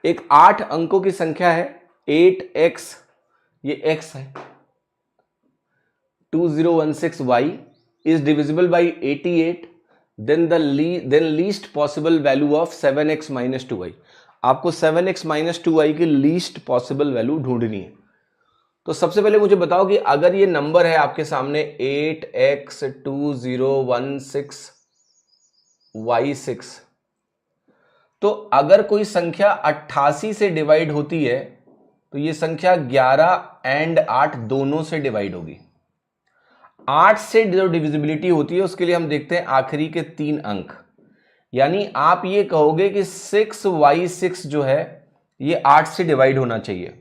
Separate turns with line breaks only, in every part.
एक 8 अंकों की संख्या है 8x, ये x है, 2016y is divisible by 88, then least possible value of 7x minus 2y। आपको 7x minus 2y की लीस्ट पॉसिबल वैल्यू ढूंढनी है। तो सबसे पहले मुझे बताओ कि अगर ये नंबर है आपके सामने 8x2016y6, तो अगर कोई संख्या 88 से डिवाइड होती है तो ये संख्या 11 एंड 8 दोनों से डिवाइड होगी। 8 से जो डिविजिबिलिटी होती है उसके लिए हम देखते हैं आखिरी के 3 अंक, यानी आप ये कहोगे कि 6y6 जो है ये 8 से डिवाइड होना चाहिए।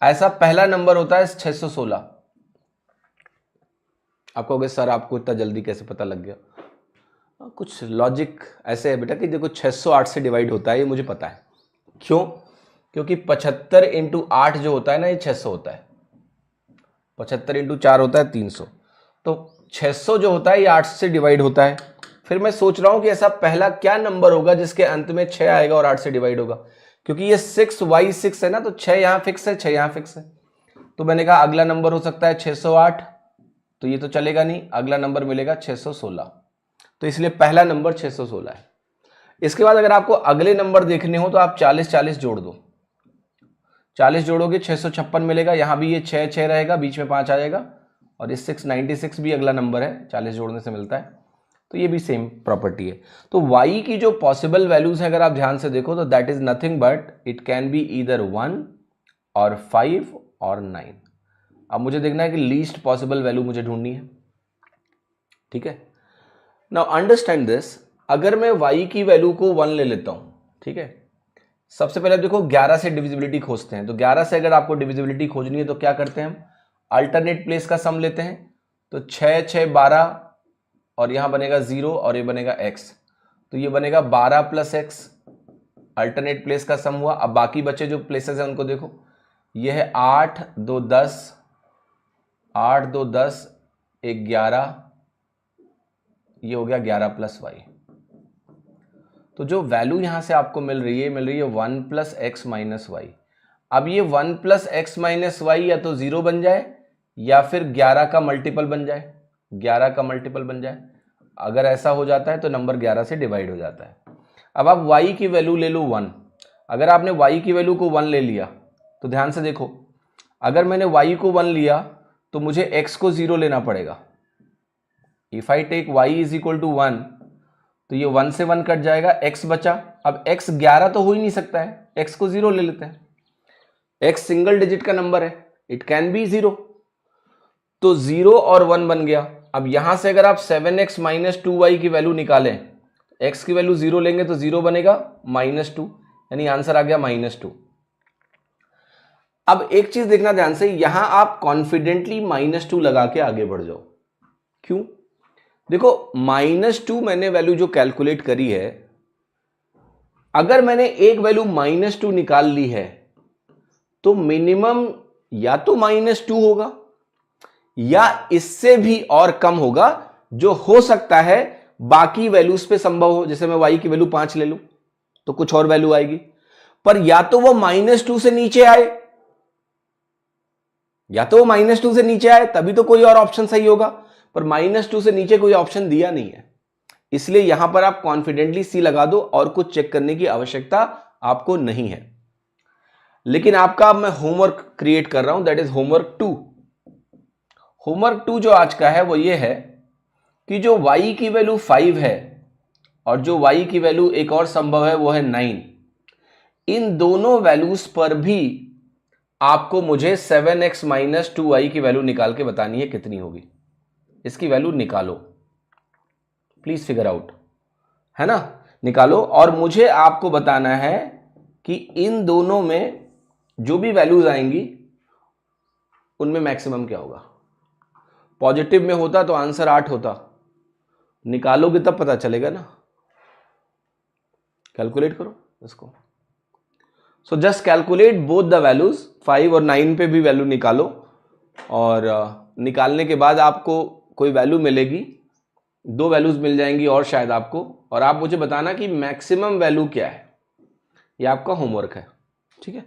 ऐसा पहला नंबर होता है 616। आप कहोगे सर आपको इतना जल्दी कैसे पता लग गया? कुछ लॉजिक ऐसे है बेटा कि देखो 608 से डिवाइड होता है, ये मुझे पता है। क्यों? क्योंकि 75 इंटू 8 जो होता है ना, ये 600 होता है। 75 इंटू 4 होता है 300। तो 600 जो होता है ये 8 से डिवाइड होता है। फिर मैं सोच रहा हूं कि ऐसा पहला क्या नंबर होगा जिसके अंत में 6 आएगा और 8 से डिवाइड होगा, क्योंकि ये 6y6 है ना, तो 6 यहां फिक्स है, 6 यहां फिक्स है। तो मैंने कहा अगला नंबर हो सकता है 608, तो ये तो चलेगा नहीं, अगला नंबर मिलेगा 616। तो इसलिए पहला नंबर 616 है। इसके बाद अगर आपको अगले नंबर देखने हो तो आप 40 जोड़ दो। 40 जोड़ोगे 656 मिलेगा, यहां भी ये 6 रहेगा, बीच में 5 आ जाएगा, और ये 696 भी अगला नंबर है, 40 जोड़ने से मिलता है। तो ये भी सेम प्रॉपर्टी है। तो y की जो पॉसिबल वैल्यूज है अगर आप ध्यान से देखो तो that is nothing but it can be either 1 और 5 और 9। अब मुझे देखना है कि लीस्ट पॉसिबल वैल्यू मुझे ढूंढनी है। ठीक है, नाउ अंडरस्टैंड दिस। अगर मैं y की वैल्यू को 1 ले लेता हूं, ठीक है, सबसे पहले देखो 11 से डिविजिबिलिटी खोजते हैं। तो 11 से अगर आपको डिविजिबिलिटी खोजनी है तो क्या करते हैं हम? अल्टरनेट प्लेस का सम लेते हैं। तो 6 6 12 और यहां बनेगा 0 और ये बनेगा x, तो ये बनेगा 12 प्लस x। अल्टरनेट प्लेस का सम हुआ। अब बाकी बचे जो प्लेसेस हैं उनको देखो, ये है 8 2 10, 8 2 10 1 11, ये हो गया 11 प्लस y। तो जो वैल्यू यहां से आपको मिल रही है 1 प्लस एक्स माइनस वाई। अब ये 1 प्लस एक्स माइनस वाई या तो 0 बन जाए या फिर 11 का मल्टीपल बन जाए, 11 का मल्टीपल बन जाए। अगर ऐसा हो जाता है तो नंबर 11 से डिवाइड हो जाता है। अब आप y की वैल्यू ले लो 1। अगर आपने y की वैल्यू को 1 ले लिया तो ध्यान से देखो, अगर मैंने y को 1 लिया तो मुझे x को 0 लेना पड़ेगा। If I take y is equal to 1 तो ये 1 से 1 कट जाएगा, x बचा। अब x 11 तो हो ही नहीं सकता है, x को 0 ले लेते हैं। x सिंगल डिजिट का नंबर है, इट कैन बी 0, तो 0 और 1 बन गया। अब यहां से अगर आप 7x माइनस 2y की वैल्यू निकालें, x की वैल्यू 0 लेंगे तो 0 बनेगा -2, यानी आंसर आ गया -2। अब एक चीज देखना ध्यान से, यहां आप कॉन्फिडेंटली -2 लगा के आगे बढ़ जाओ। क्यों? देखो -2 मैंने वैल्यू जो कैलकुलेट करी है, अगर मैंने एक वैल्यू -2 निकाल ली है तो मिनिमम या तो -2 होगा या इससे भी और कम होगा, जो हो सकता है बाकी वैल्यूज पे संभव हो। जैसे मैं y की वैल्यू 5 ले लूं तो कुछ और वैल्यू आएगी, पर या तो वो -2 से नीचे आए, या तो वो -2 से नीचे आए तभी तो कोई और ऑप्शन सही होगा, पर -2 से नीचे कोई ऑप्शन दिया नहीं है। इसलिए यहां पर आप कॉन्फिडेंटली सी लगा दो और कुछ चेक करने की आवश्यकता आपको नहीं है। लेकिन आपका अब मैं होमवर्क क्रिएट कर रहा हूं, दैट इज होमवर्क 2। होमवर्क 2 जो आज का है वो ये है कि जो y की वैल्यू 5 है और जो y की वैल्यू एक और संभव है वो है 9, इन दोनों वैल्यूज पर भी आपको मुझे 7x माइनस 2y की वैल्यू निकाल के बतानी है कितनी होगी। इसकी वैल्यू निकालो, प्लीज फिगर आउट, है ना, निकालो। और मुझे आपको बताना है कि इन दोनों में जो भी वैल्यूज आएंगी उनमें मैक्सिमम क्या होगा। पॉजिटिव में होता तो आंसर 8 होता, निकालोगे तब पता चलेगा ना। कैलकुलेट करो इसको। So just calculate both the values, 5 और 9 पे भी वैल्यू निकालो, और निकालने के बाद आपको कोई वैल्यू मिलेगी, 2 वैल्यूज मिल जाएंगी और शायद आपको, और आप मुझे बताना कि मैक्सिमम वैल्यू क्या है। ये आपका होमवर्क है, ठीक है।